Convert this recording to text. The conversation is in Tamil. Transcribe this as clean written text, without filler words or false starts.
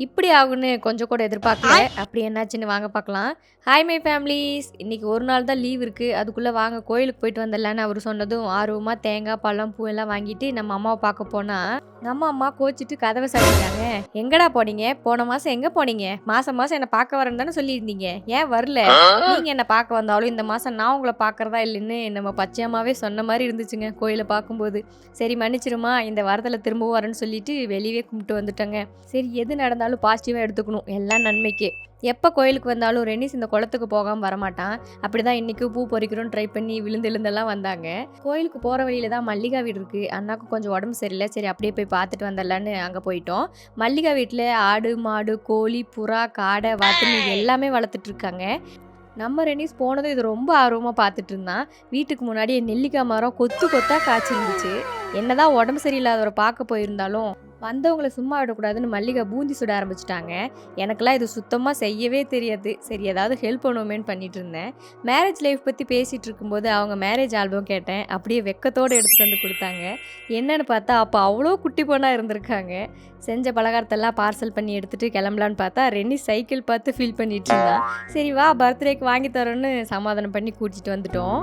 இப்படி ஆகும்னு கொஞ்சம் கூட எதிர்பார்க்கல. அப்படி என்னாச்சுன்னு வாங்க பார்க்கலாம். ஹாய் மை ஃபேமிலிஸ், இன்றைக்கி ஒரு நாள் தான் லீவ் இருக்குது, அதுக்குள்ளே வாங்க கோயிலுக்கு போயிட்டு வந்துடலான்னு அவர் சொன்னதும் ஆர்வமாக தேங்காய் பழம் பூ எல்லாம் வாங்கிட்டு நம்ம அம்மாவை பார்க்க போனால் நம்ம அம்மா கோச்சிட்டு கதவை சாத்திட்டாங்க. எங்கடா போனீங்க? போன மாதம் எங்கே போனீங்க? மாதம் மாதம் என்னை பார்க்க வரேன்னு தானே சொல்லியிருந்தீங்க, ஏன் வரல? நீங்கள் என்னை பார்க்க வந்தாலும் இந்த மாதம் நான் உங்களை பார்க்குறதா இல்லைன்னு நம்ம பச்சையம்மாவே சொன்ன மாதிரி இருந்துச்சுங்க கோயிலை பார்க்கும்போது. சரி மன்னிச்சிருமா, இந்த வாரத்தில் திரும்பவும் வரேன்னு சொல்லிட்டு வெளியே கும்பிட்டு வந்துட்டேங்க. சரி எது நடந்தாலும் பாசிட்டிவாக எடுத்துக்கணும், எல்லாம் நன்மைக்கு. எப்போ கோயிலுக்கு வந்தாலும் ரெனிஸ் இந்த குளத்துக்கு போகாமல் வரமாட்டான். அப்படி தான் இன்றைக்கி பூ பொறிக்கிறோன்னு ட்ரை பண்ணி விழுந்தெல்லாம் வந்தாங்க. கோயிலுக்கு போகிற வழியில் தான் மல்லிகா வீடு இருக்குது. அண்ணாக்கு கொஞ்சம் உடம்பு சரியில்லை, சரி அப்படியே போய் பார்த்துட்டு வந்துடலான்னு அங்கே போயிட்டோம். மல்லிகா வீட்டில் ஆடு மாடு கோழி புறா காடை வாத்துன்னு எல்லாமே வளர்த்துட்ருக்காங்க. நம்ம ரெனிஸ் போனதும் இது ரொம்ப ஆர்வமாக பார்த்துட்டு இருந்தான். வீட்டுக்கு முன்னாடி நெல்லிக்காய் மரம் கொத்து கொத்தாக காய்ச்சிருந்துச்சு. என்னதான் உடம்பு சரியில்லாதவரை பார்க்க போயிருந்தாலும் வந்தவங்களை சும்மா விடக்கூடாதுன்னு மல்லிகா பூந்தி சுட ஆரம்பிச்சிட்டாங்க. எனக்கெல்லாம் இது சுத்தமாக செய்யவே தெரியாது. சரி ஏதாவது ஹெல்ப் பண்ணுவோமேன்னு பண்ணிட்டு இருந்தேன். மேரேஜ் லைஃப் பற்றி பேசிகிட்டு இருக்கும்போது அவங்க மேரேஜ் ஆல்பம் கேட்டேன். அப்படியே வெக்கத்தோடு எடுத்துகிட்டு வந்து கொடுத்தாங்க. என்னன்னு பார்த்தா அப்போ அவ்வளோ குட்டி பொண்ணாக இருந்திருக்காங்க. செஞ்ச பலகாரத்தெல்லாம் பார்சல் பண்ணி எடுத்துகிட்டு கிளம்பலான்னு பார்த்தா ரெனி சைக்கிள் பார்த்து ஃபீல் பண்ணிட்டு இருந்தான். சரி வா பர்த்டேக்கு வாங்கி தரோன்னு சமாதானம் பண்ணி கூட்டிகிட்டு வந்துட்டோம்.